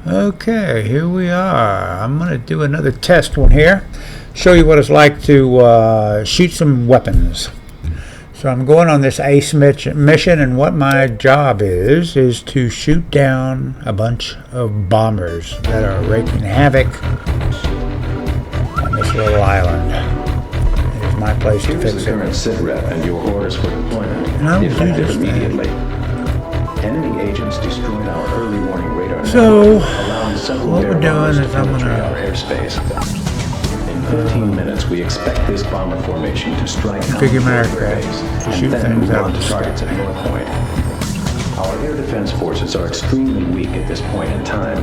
Okay, here we are. I'm going to do another test one here. Show you what it's like to shoot some weapons. So I'm going on this ACE mission, and what my job is to shoot down a bunch of bombers that are wreaking havoc on this little island. It is my place to fix it. Current sit rep and your orders for deployment. And I will do this immediately. Enemy agents destroyed our early warning radar. So several what we're doing is I'm going our to airspace. In 15 minutes, we expect this bomber formation to strike configure my aircraft to shoot things out of the targets at North Point. Our air defense forces are extremely weak at this point in time.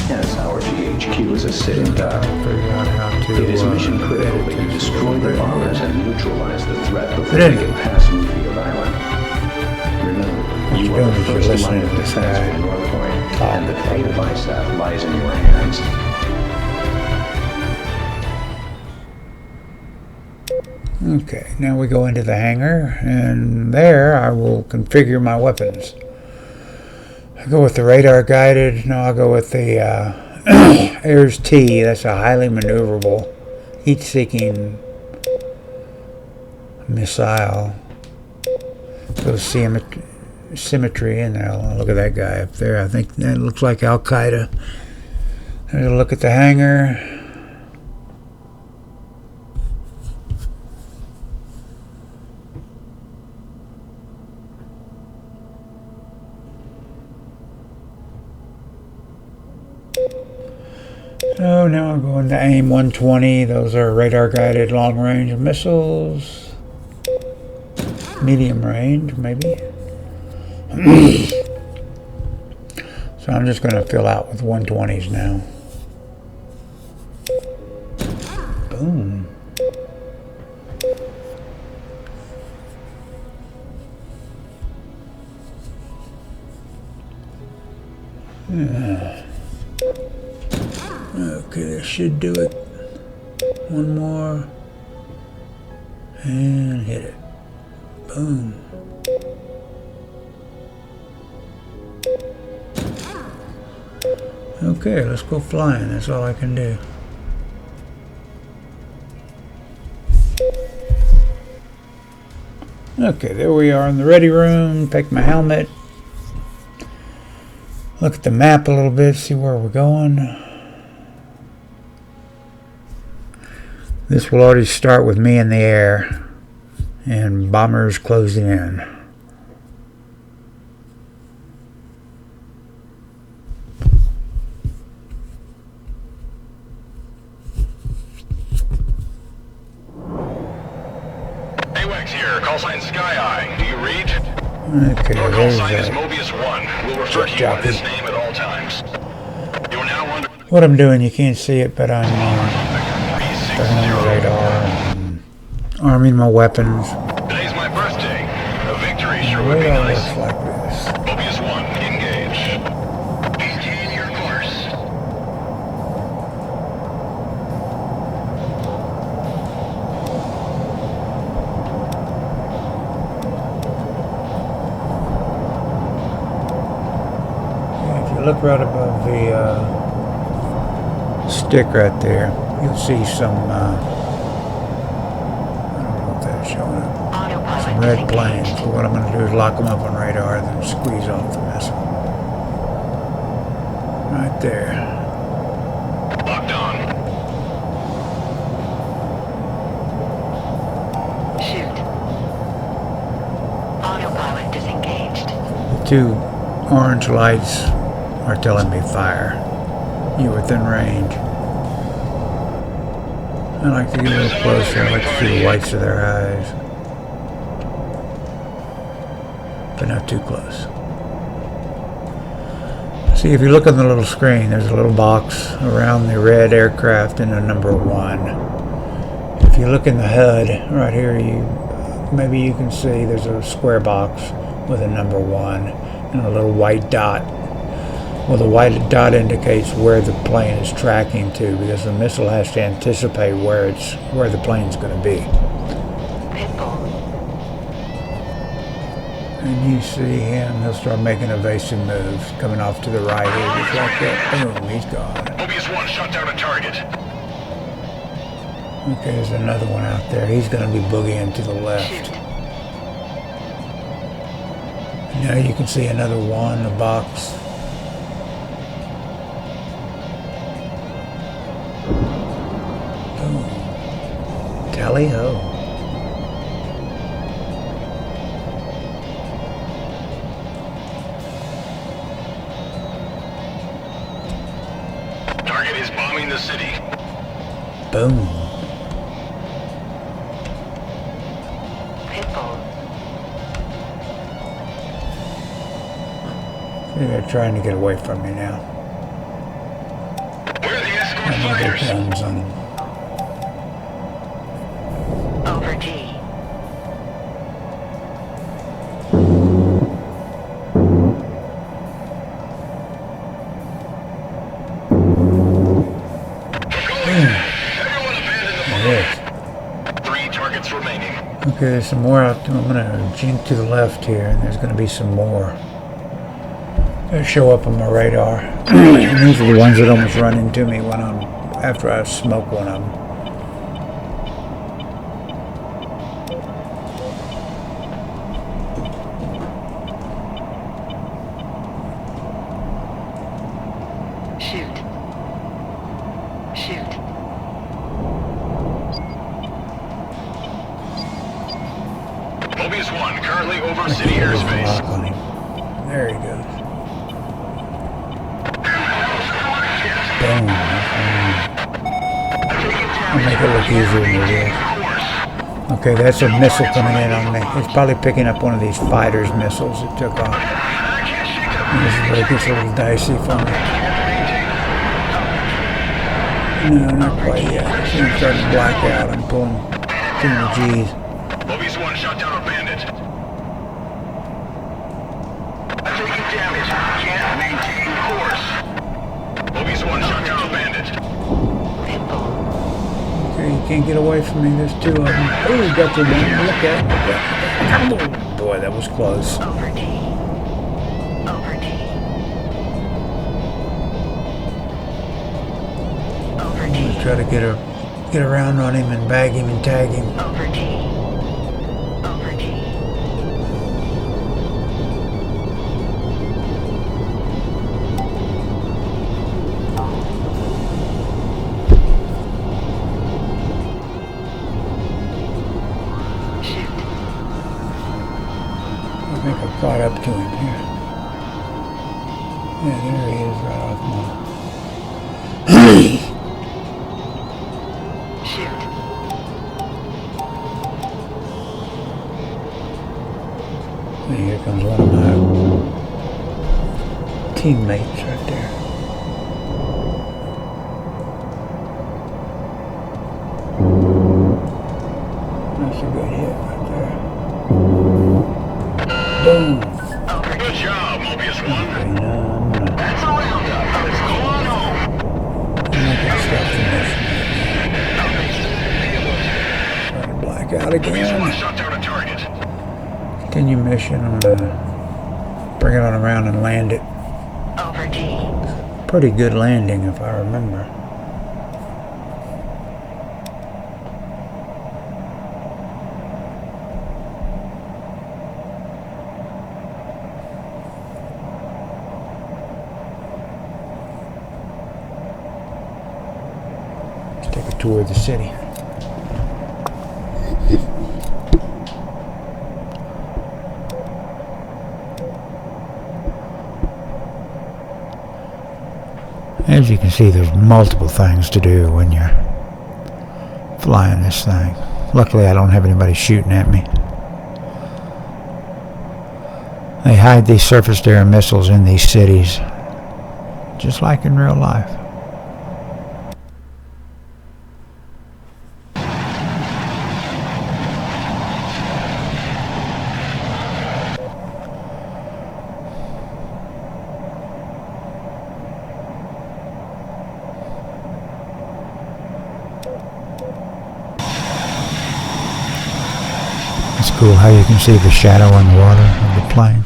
Hence, our GHQ is a sitting duck. It is mission critical that you destroy the bombers and neutralize the threat before they get past Newfield Island. Remember, you are the first line of defense for North Point, and the fate of ISAF lies in your hands. Okay, now we go into the hangar, and there I will configure my weapons. I go with the radar guided. No, I'll go with the AIRS T. That's a highly maneuverable, heat-seeking missile. So symmetry in there. Look at that guy up there. I think that looks like Al Qaeda. There's a look at the hangar. So now I'm going to AIM 120. Those are radar guided long range missiles. Medium range, maybe. So I'm just going to fill out with 120s now. Boom. Okay, that should do it. One more. And hit it. Boom. Okay, let's go flying. That's all I can do. Okay, there we are in the ready room. Take my helmet. Look at the map a little bit, see where we're going. This will already start with me in the air and bombers closing in. AWACS here, call sign Sky Eye. Do you read? Okay, Your call there's sign is that. Mobius 1. We'll refer to you by this name at all times. You are now under... What I'm doing, you can't see it, but I'm turning on the radar and arming my weapons. Today's my birthday. A victory The sure would be radar nice. looks like this. Mobius 1, engage. Maintain your course. If you look right above the stick right there, you'll see some, I don't know if that's showing up, some red planes. So what I'm going to do is lock them up on radar and then squeeze off the missile. Right there. Locked on. Shoot. Autopilot disengaged. The two orange lights are telling me fire. You're within range. I like to get a little closer. I like to see the whites of their eyes. But not too close. See, if you look on the little screen, there's a little box around the red aircraft and a number 1. If you look in the HUD right here, maybe you can see there's a square box with a number 1 and a little white dot. Well, the white dot indicates where the plane is tracking to, because the missile has to anticipate where the plane's going to be. And you see him, he'll start making evasive moves, coming off to the right here, just like that. Boom, he's gone. Mobius 1 shot down a target. Okay, there's another one out there. He's going to be boogieing to the left. Now you can see another one in the box. Boom. Tally-ho. Target is bombing the city. Boom. They're trying to get away from me now. Where are the escort Another fighters? guns on him. Over G. Everyone abandon the 3 targets remaining. Okay, there's some more out there. I'm going to jink to the left here, and there's going to be some more. They show up on my radar. And these are the ones that almost run into me when after I smoke one of them. Shoot. Shoot. Mobius 1 currently over city There's a airspace. lock on him. There he goes. Boom. I'll make it look easier than it is. Okay, that's a missile coming in on me. It's probably picking up one of these fighters' missiles that took off. And this is where it gets a little dicey for me. No, not quite yet. I'm starting to black out. I'm pulling the G's. Mobius 1 shot down a bandit. I'm taking damage. Can't maintain course. Mobius 1 shot down a bandit. Okay, you can't get away from me. There's 2 of them. Oh, got the one. Look at it. Look at it. Boy, that was close. Over D. Over D. Over I'm D. gonna try to get around on him and bag him and tag him. Over D. Over D. Shoot. I think I caught up to him here. Yeah, there he is right off my... Shoot. And here comes one of my teammates right there. That's a good hit right there. Boom. Good job, Mobius 1. Okay, now I'm gonna That's a roundup. Let's go on home. make it stop the mission. Trying to black out Mobius 1 again. shot down a target. Continue mission. I'm gonna bring it on around and land it. Over D. Pretty good landing if I remember. Let's take a tour of the city. As you can see, there's multiple things to do when you're flying this thing. Luckily, I don't have anybody shooting at me. They hide these surface-to-air missiles in these cities, just like in real life. It's cool how you can see the shadow on the water of the plane.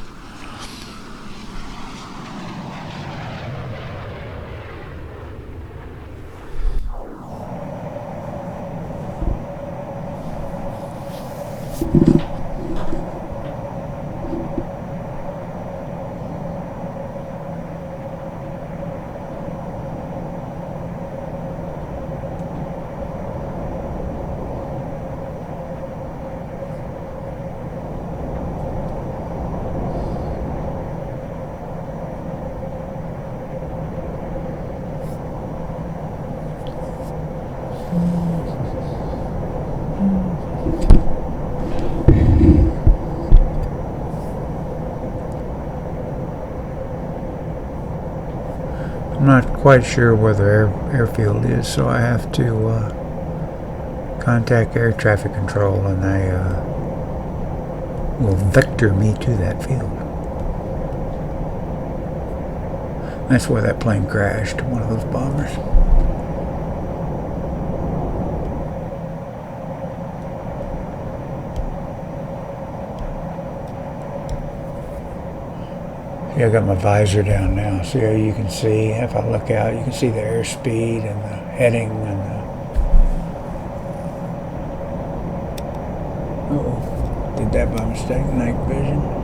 I'm not quite sure where the airfield is, so I have to contact air traffic control, and they will vector me to that field. That's where that plane crashed, one of those bombers. See, I got my visor down now. See how you can see, if I look out, you can see the airspeed and the heading and the... Uh-oh, did that by mistake, night vision.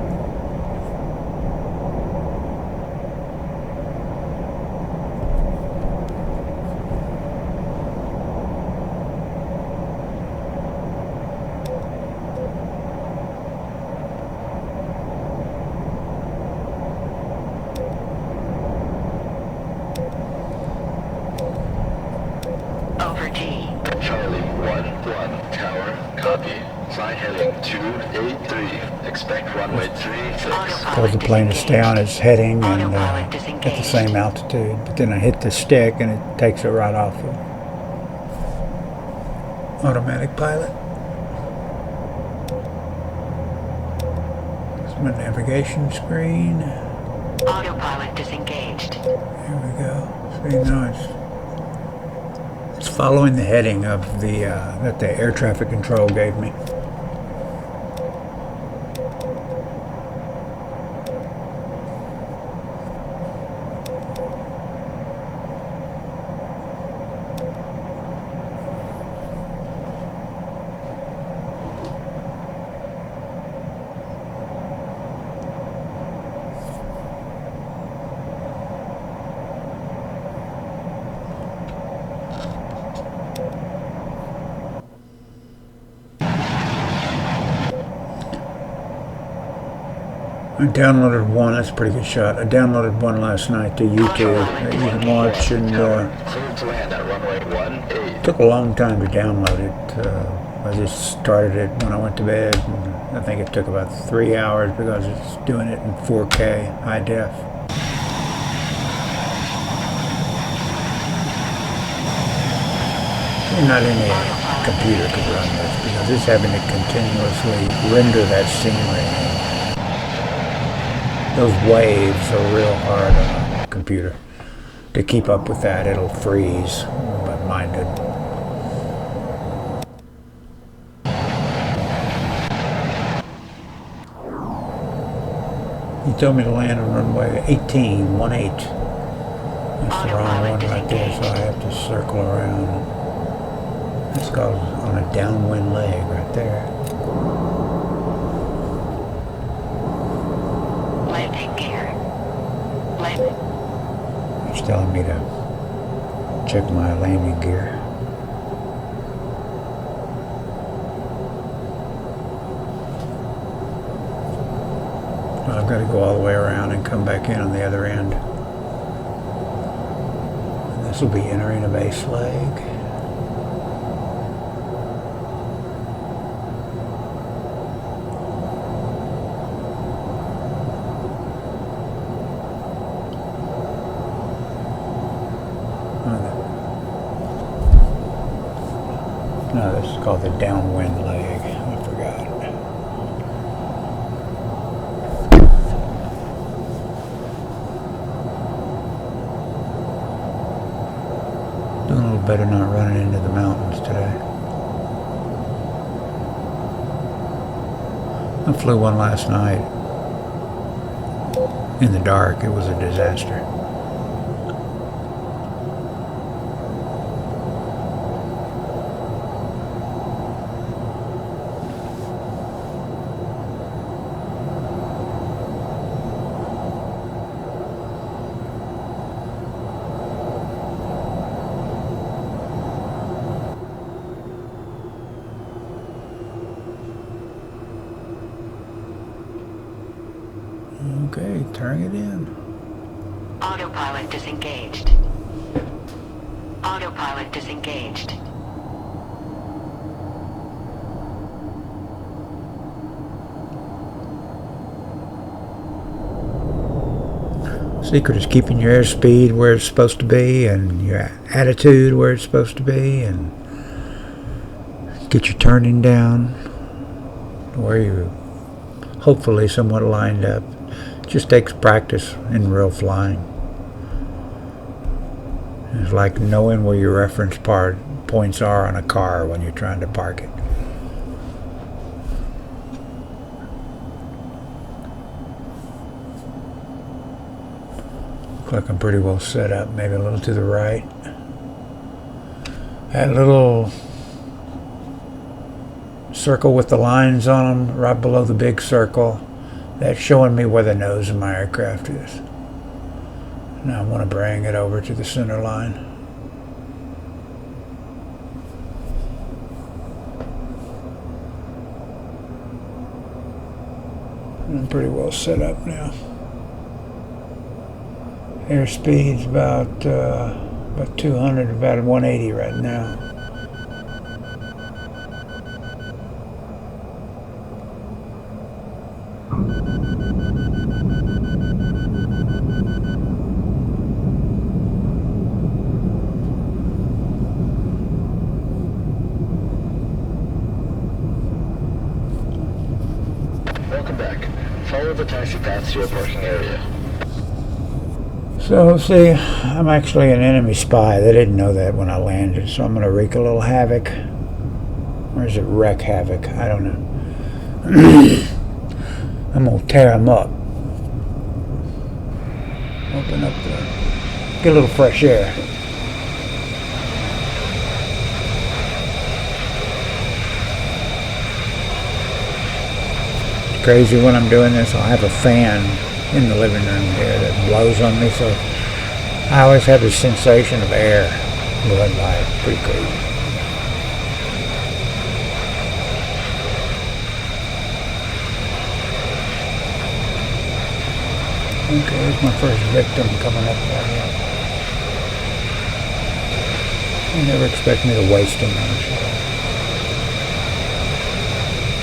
Over G. Charlie 1-1 tower, copy. Flight heading 283. Expect runway 36. Tells the plane to stay on its heading and at the same altitude, but then I hit the stick and it takes it right off of automatic pilot. It's my navigation screen. Autopilot disengaged. There we go. See, now it's following the heading of the that the air traffic control gave me. I downloaded one, that's a pretty good shot. I downloaded one last night to YouTube that you can watch, and Cleared to land at runway 18. it took a long time to download it. I just started it when I went to bed, and I think it took about 3 hours because it's doing it in 4K, high def. Not any computer could run this because it's having to continuously render that scenery. Those waves are real hard on a computer. To keep up with that, it'll freeze, but mine didn't. He told me to land on runway 18. That's the wrong one right there, so I have to circle around. It's called on a downwind leg right there. Landing gear. Landing. It's telling me to check my landing gear. I've got to go all the way around and come back in on the other end. And this will be entering a base leg. No, this is called the downwind leg. I forgot. Doing a little better not running into the mountains today. I flew one last night in the dark, it was a disaster. Okay, turn it in. Autopilot disengaged. Autopilot disengaged. Secret is keeping your airspeed where it's supposed to be and your attitude where it's supposed to be, and get your turning down where you're hopefully somewhat lined up. It just takes practice in real flying. It's like knowing where your reference points are on a car when you're trying to park it. Look like I'm pretty well set up, maybe a little to the right. That little circle with the lines on them right below the big circle, that's showing me where the nose of my aircraft is. Now I want to bring it over to the center line. I'm pretty well set up now. Airspeed's about 200, about 180 right now. Welcome back. Follow the taxi path to your parking area. So, see, I'm actually an enemy spy. They didn't know that when I landed, so I'm going to wreak a little havoc. Or is it wreck havoc? I don't know. I'm going to tear them up. Open up the... Get a little fresh air. It's crazy when I'm doing this. I'll have a fan in the living room here that blows on me, so I always have this sensation of air blowing by. It's pretty crazy. Okay, there's my first victim coming up right here. You never expect me to waste him, I'm sure.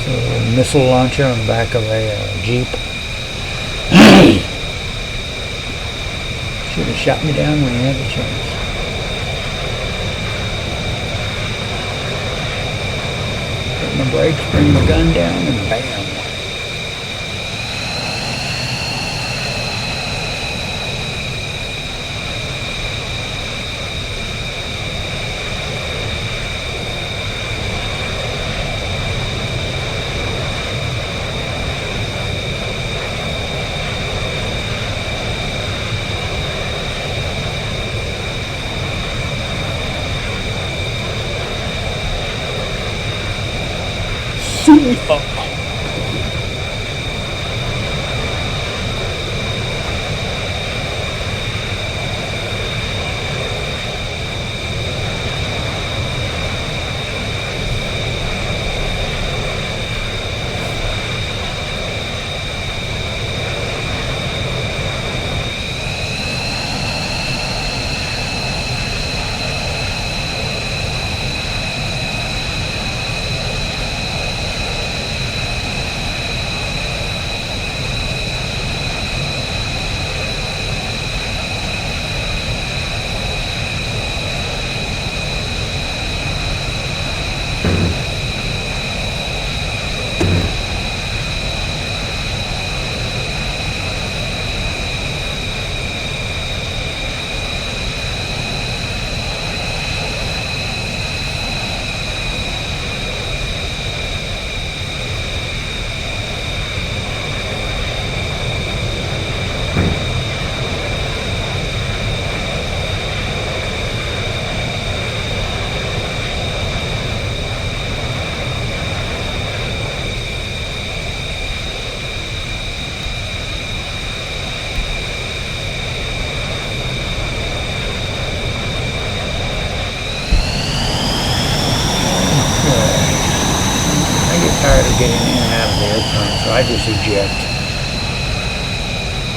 So a missile launcher on the back of a Jeep. Should have shot me down when he had the chance. Hit my brakes, bring my gun down, and bam. I just eject.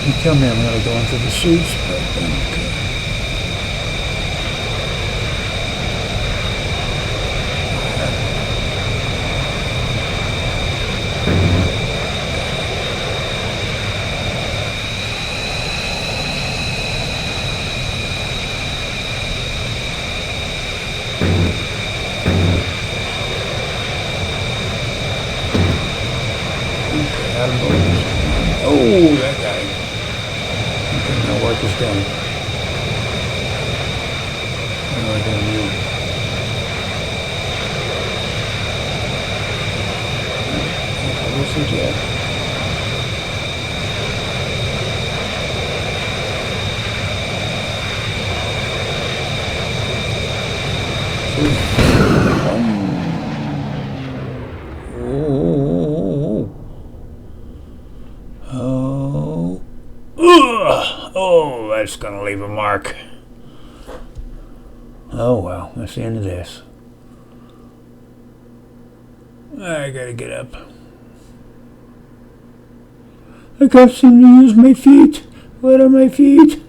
You tell me I'm really going through the seats, but okay. Oh, that guy. Okay, my work is done. What do I do now? Where's the jet? Oh, that's gonna leave a mark. Oh well, that's the end of this. I gotta get up. I can't seem to use my feet. What are my feet?